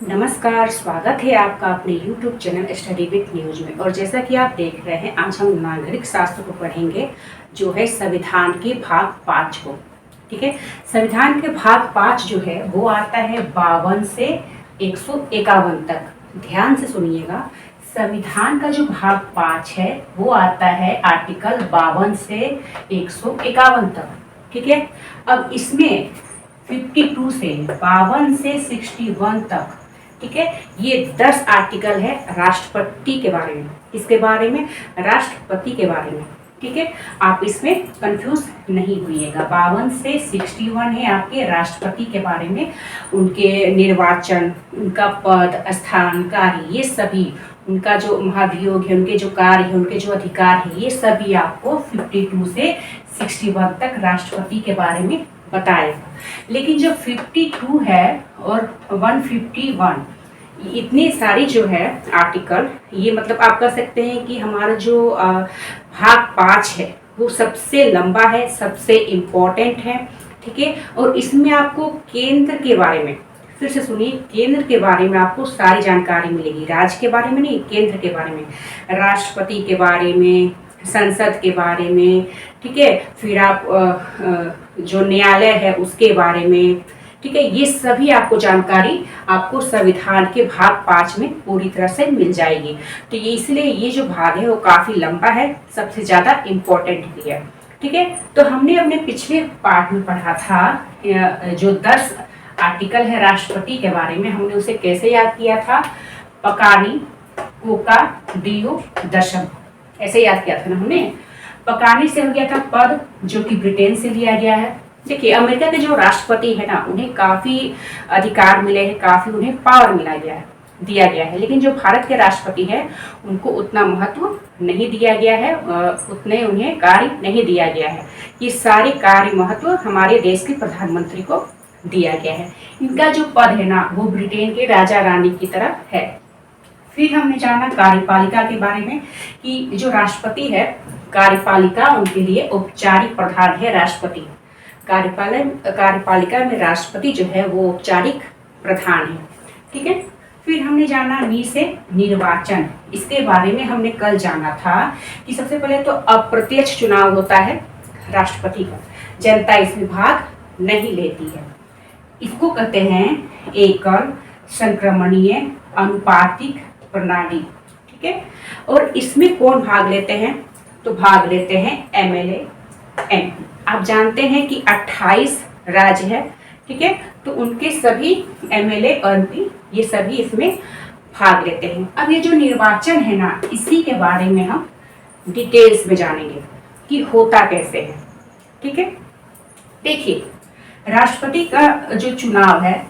नमस्कार, स्वागत है आपका अपने YouTube channel study with news में। और जैसा कि आप देख रहे हैं, आज हम नागरिक शास्त्र को पढ़ेंगे, जो है संविधान के भाग 5 को। ठीक है, संविधान के भाग 5 जो है वो आता है 52 से 151 तक। ध्यान से सुनिएगा, संविधान का जो भाग 5 है वो आता है आर्टिकल 52 से 151 तक। ठीक है, अब इसमें 52 से 52 से 61 तक, ठीक है, ये 10 आर्टिकल है राष्ट्रपति के बारे में, इसके बारे में, राष्ट्रपति के बारे में। ठीक है, आप इसमें कंफ्यूज नहीं होइएगा। 52 से 61 है आपके राष्ट्रपति के बारे में, उनके निर्वाचन, उनका पद, स्थान, कार्य, ये सभी, उनका जो महाभियोग है, उनके जो कार्य है, उनके जो अधिकार है, ये सभी आपको 52 से 61 तक राष्ट्रपति के बारे में बताएगा। लेकिन जो 52 है और 151, इतनी सारी जो है आर्टिकल, ये मतलब आप कह सकते हैं कि हमारा जो भाग 5 है वो सबसे लंबा है, सबसे इम्पोर्टेंट है। ठीक है, और इसमें आपको केंद्र के बारे में, फिर से सुनिए, केंद्र के बारे में आपको सारी जानकारी मिलेगी। राज्य के बारे में नहीं, केंद्र के बारे में, राष्ट्रपति के बारे में, संसद के बारे में। ठीक है, फिर आप जो न्यायालय है उसके बारे में। ठीक है, ये सभी आपको जानकारी आपको संविधान के भाग 5 में पूरी तरह से मिल जाएगी। तो ये इसलिए ये जो भाग है वो काफी लंबा है, सबसे ज्यादा इम्पोर्टेंट भी है। ठीक है, तो हमने अपने पिछले पार्ट में पढ़ा था जो 10 आर्टिकल है राष्ट्रपति के बारे में, हमने उसे कैसे याद किया था, पकानी, कोका, डियो, दशम, ऐसे याद किया था ना हमने। पकानी से हो गया था पद, जो कि ब्रिटेन से लिया गया है। देखिए, अमेरिका के जो राष्ट्रपति है ना, उन्हें काफी अधिकार मिले हैं, काफी उन्हें पावर दिया गया है। लेकिन जो भारत के राष्ट्रपति है उनको उतना महत्व नहीं दिया गया है, उतने उन्हें कार्य नहीं दिया गया है। ये सारे कार्य महत्व हमारे देश के प्रधानमंत्री को दिया गया है। इनका जो पद है ना वो ब्रिटेन के राजा रानी की तरह है। फिर हमने जाना कार्यपालिका के बारे में कि जो राष्ट्रपति है, कार्यपालिका उनके लिए औपचारिक प्रधान है राष्ट्रपति। कार्यपालिका में राष्ट्रपति जो है वो औपचारिक प्रधान है। ठीक है, फिर हमने जाना नी से निर्वाचन। इसके बारे में हमने कल जाना था कि सबसे पहले तो अप्रत्यक्ष चुनाव होता है राष्ट्रपति का, जनता इसमें भाग नहीं लेती है। इसको कहते हैं एकल संक्रमणीय अनुपातिक प्रणाली। ठीक है, और इसमें कौन भाग लेते हैं, तो भाग लेते हैं एमएलए, एमपी। आप जानते हैं कि 28 राज्य है। ठीक है, तो उनके सभी एमएलए और एमपी ये सभी इसमें भाग लेते हैं। अब ये जो निर्वाचन है ना, इसी के बारे में हम डिटेल्स में जानेंगे कि होता कैसे है। ठीक है, देखिए, राष्ट्रपति का जो चुनाव है,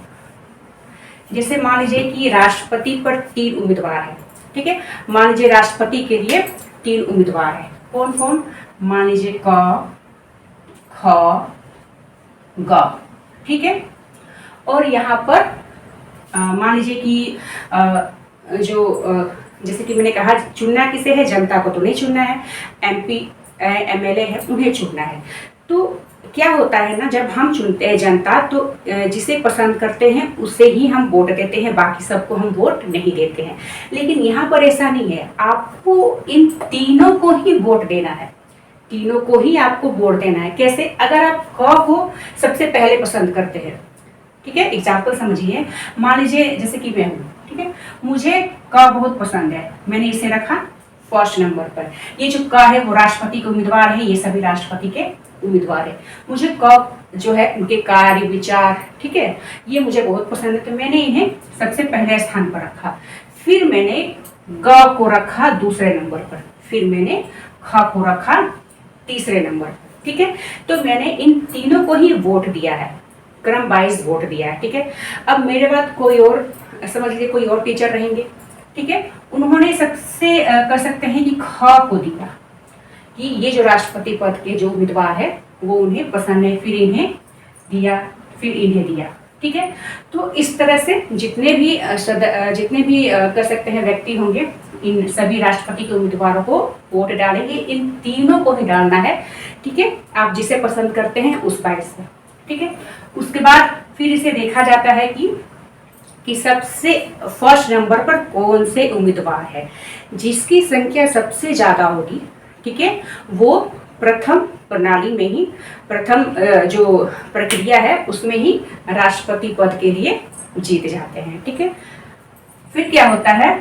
जैसे मान लीजिए कि राष्ट्रपति पर 3 उम्मीदवार है। ठीक है, मान लीजिए राष्ट्रपति के लिए 3 उम्मीदवार है। कौन कौन, मान लीजिए क, ख, ग। ठीक है, और यहाँ पर मान लीजिए कि जैसे कि मैंने कहा, चुनना किसे है, जनता को तो नहीं चुनना है, एमपी एमएलए है उन्हें चुनना है। तो क्या होता है ना, जब हम चुनते हैं जनता, तो जिसे पसंद करते हैं उसे ही हम वोट देते हैं, बाकी सबको हम वोट नहीं देते हैं। लेकिन यहाँ पर ऐसा नहीं है, आपको इन तीनों को ही वोट देना है, तीनों को ही आपको वोट देना है। कैसे, अगर आप क को सबसे पहले पसंद करते हैं, ठीक है, एग्जाम्पल समझिए, मान लीजिए जैसे कि मैं हूँ, ठीक है, मुझे क बहुत पसंद है, मैंने इसे रखा फर्स्ट नंबर पर। ये जो क है वो राष्ट्रपति के उम्मीदवार है, ये सभी राष्ट्रपति के उम्मीदवार है। मुझे क जो है उनके कार्य, विचार, ठीक है, ये मुझे बहुत पसंद है, तो मैंने इन्हें सबसे पहले स्थान पर रखा। फिर मैंने ग को रखा दूसरे नंबर पर, फिर मैंने ख को रखा तीसरे नंबर पर। ठीक है, तो मैंने इन तीनों को ही वोट दिया है, क्रम वाइज वोट दिया है। ठीक है, अब मेरे बाद कोई और, समझ लीजिए कोई और टीचर रहेंगे। ठीक है, उन्होंने सबसे कर सकते हैं कि ख को दिया कि ये जो राष्ट्रपति पद के जो उम्मीदवार है वो उन्हें पसंद है, फिर इन्हें दिया, फिर इन्हें दिया। ठीक है, तो इस तरह से जितने भी कर सकते हैं व्यक्ति होंगे, इन सभी राष्ट्रपति के उम्मीदवारों को वोट डालेंगे, इन तीनों को ही डालना है। ठीक है, आप जिसे पसंद करते हैं उस बाइस से। ठीक है, उसके बाद फिर इसे देखा जाता है कि कि सबसे फर्स्ट नंबर पर कौन से उम्मीदवार है। जिसकी संख्या सबसे ज्यादा होगी, ठीक है, वो प्रथम प्रणाली में ही, प्रथम जो प्रक्रिया है उसमें ही राष्ट्रपति पद के लिए जीत जाते हैं। ठीक है, फिर क्या होता है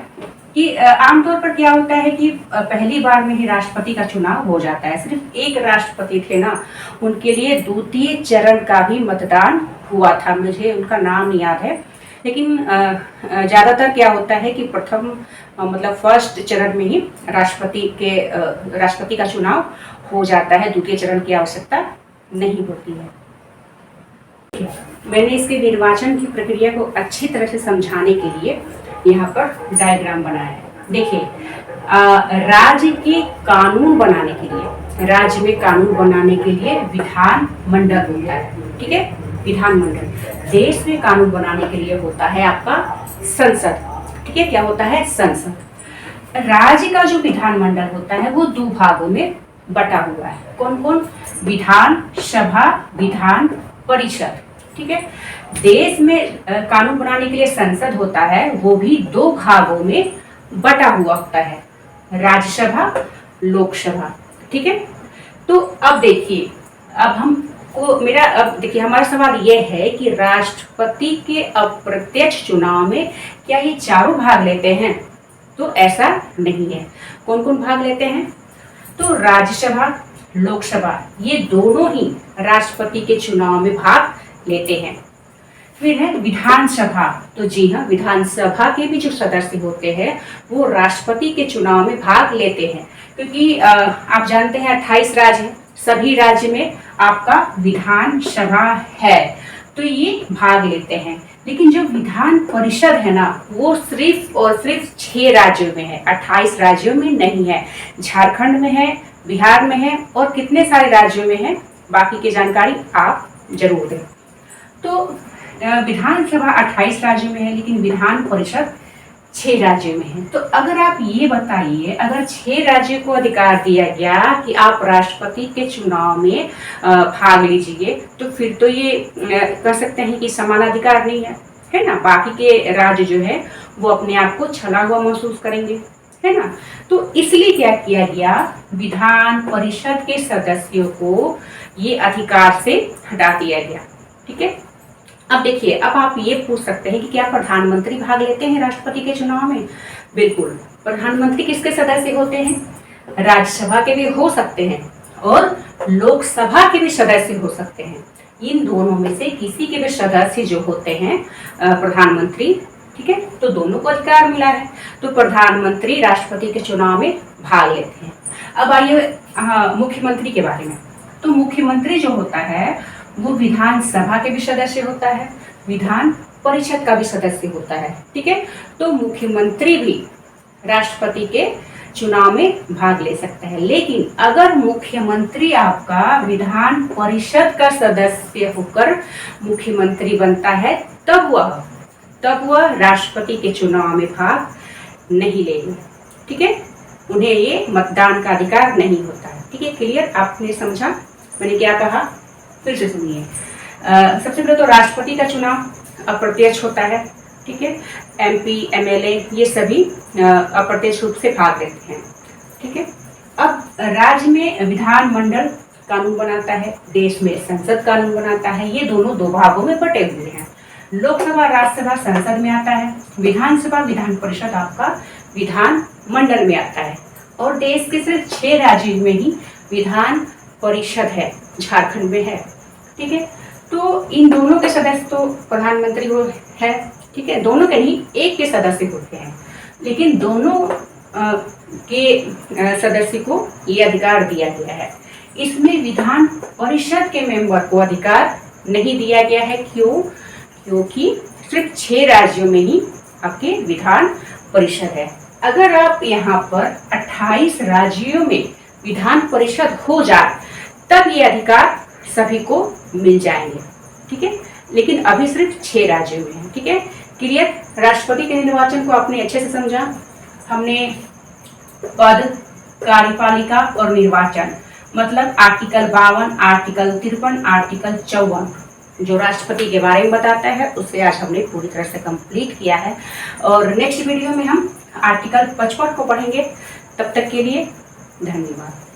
कि आमतौर पर क्या होता है कि पहली बार में ही राष्ट्रपति का चुनाव हो जाता है। सिर्फ एक राष्ट्रपति थे ना, उनके लिए द्वितीय चरण का भी मतदान हुआ था, मुझे उनका नाम याद है। लेकिन ज्यादातर क्या होता है कि प्रथम मतलब फर्स्ट चरण में ही राष्ट्रपति का चुनाव हो जाता है, द्वितीय चरण की आवश्यकता नहीं होती है। मैंने इसके निर्वाचन की प्रक्रिया को अच्छी तरह से समझाने के लिए यहाँ पर डायग्राम बनाया है। देखिए, राज्य के कानून बनाने के लिए, राज्य में कानून बनाने के लिए विधान मंडल होता है। ठीक है, विधान मंडल। देश में कानून बनाने के लिए होता है आपका संसद। ठीक है, क्या होता है? संसद। राज्य का जो विधान मंडल होता है वो दो भागों में बटा हुआ है। कौन कौन? विधान सभा, विधान परिषद। ठीक है, देश में कानून बनाने के लिए संसद होता है, वो भी दो भागों में बटा हुआ होता है, राज्यसभा, लोकसभा। ठीक है, तो अब देखिए, अब देखिए हमारा सवाल यह है कि राष्ट्रपति के अप्रत्यक्ष चुनाव में क्या ये चारों भाग लेते हैं? तो ऐसा नहीं है। कौन कौन भाग लेते हैं? तो राज्यसभा, लोकसभा, ये दोनों ही राष्ट्रपति के चुनाव में भाग लेते हैं। फिर है विधानसभा। तो जी हाँ, विधानसभा के भी जो सदस्य होते हैं वो राष्ट्रपति के चुनाव में भाग लेते हैं, क्योंकि आप जानते हैं 28 राज्य हैं, सभी राज्य में आपका विधानसभा है, तो ये भाग लेते हैं। लेकिन जो विधान परिषद है ना, वो सिर्फ और सिर्फ 6 राज्यों में है, 28 राज्यों में नहीं है। झारखंड में है, बिहार में है और कितने सारे राज्यों में है, बाकी की जानकारी आप जरूर दें। तो विधानसभा 28 राज्यों में है, लेकिन विधान परिषद 6 राज्यों में है। तो अगर आप ये बताइए, अगर 6 राज्यों को अधिकार दिया गया कि आप राष्ट्रपति के चुनाव में भाग लीजिए, तो फिर तो ये कह सकते हैं कि समान अधिकार नहीं है ना। बाकी के राज्य जो है वो अपने आप को छला हुआ महसूस करेंगे, है ना। तो इसलिए क्या किया गया, विधान परिषद के सदस्यों को ये अधिकार से हटा दिया गया। ठीक है, अब देखिए, अब आप ये पूछ सकते हैं कि क्या प्रधानमंत्री भाग लेते हैं राष्ट्रपति के चुनाव में? बिल्कुल। प्रधानमंत्री किसके सदस्य होते हैं? राज्यसभा के भी हो सकते हैं और लोकसभा के भी सदस्य हो सकते हैं। इन दोनों में से किसी के भी सदस्य जो होते हैं प्रधानमंत्री, ठीक है, तो दोनों को अधिकार मिला है, तो प्रधानमंत्री राष्ट्रपति के चुनाव में भाग लेते हैं। अब आइए मुख्यमंत्री के बारे में। तो मुख्यमंत्री जो होता है वो विधानसभा के भी सदस्य होता है, विधान परिषद का भी सदस्य होता है। ठीक है, तो मुख्यमंत्री भी राष्ट्रपति के चुनाव में भाग ले सकता है। लेकिन अगर मुख्यमंत्री आपका विधान परिषद का सदस्य होकर मुख्यमंत्री बनता है, तब वह राष्ट्रपति के चुनाव में भाग नहीं लेंगे। ठीक है, उन्हें ये मतदान का अधिकार नहीं होता है। ठीक है, क्लियर? आपने समझा मैंने क्या कहा? फिर से सुनिए। सबसे पहले तो राष्ट्रपति का चुनाव अप्रत्यक्ष होता है। ठीक है, MP, MLA ये सभी अप्रत्यक्ष रूप से भाग लेते हैं। ठीक है, अब राज्य में विधानमंडल कानून बनाता है, देश में संसद कानून बनाता है, ये दोनों दो भागों में बटे हुए हैं। लोकसभा, राज्यसभा संसद में आता है, विधानसभा, विधान परिषद आपका विधान मंडल में आता है। और देश के सिर्फ 6 राज्यों में ही विधान परिषद है, झारखंड में है। ठीक है, तो इन दोनों के सदस्य तो प्रधानमंत्री वो है। ठीक है, दोनों के नहीं, एक के सदस्य होते हैं, लेकिन दोनों के सदस्य को ये अधिकार दिया गया है। इसमें विधान परिषद के मेंबर को अधिकार नहीं दिया गया है। क्यों? क्योंकि सिर्फ 6 राज्यों में ही आपके विधान परिषद है। अगर आप यहाँ पर 28 राज्यों में विधान परिषद हो जाए, तब ये अधिकार सभी को मिल जाएंगे। ठीक है, लेकिन अभी सिर्फ 6 राज्यों में है। ठीक है, क्लियर? राष्ट्रपति के निर्वाचन को आपने अच्छे से समझा। हमने पद, कार्यपालिका और निर्वाचन, मतलब आर्टिकल 52, आर्टिकल 53, आर्टिकल 54, जो राष्ट्रपति के बारे में बताता है, उसे आज हमने पूरी तरह से कंप्लीट किया है। और नेक्स्ट वीडियो में हम आर्टिकल 55 को पढ़ेंगे। तब तक के लिए धन्यवाद।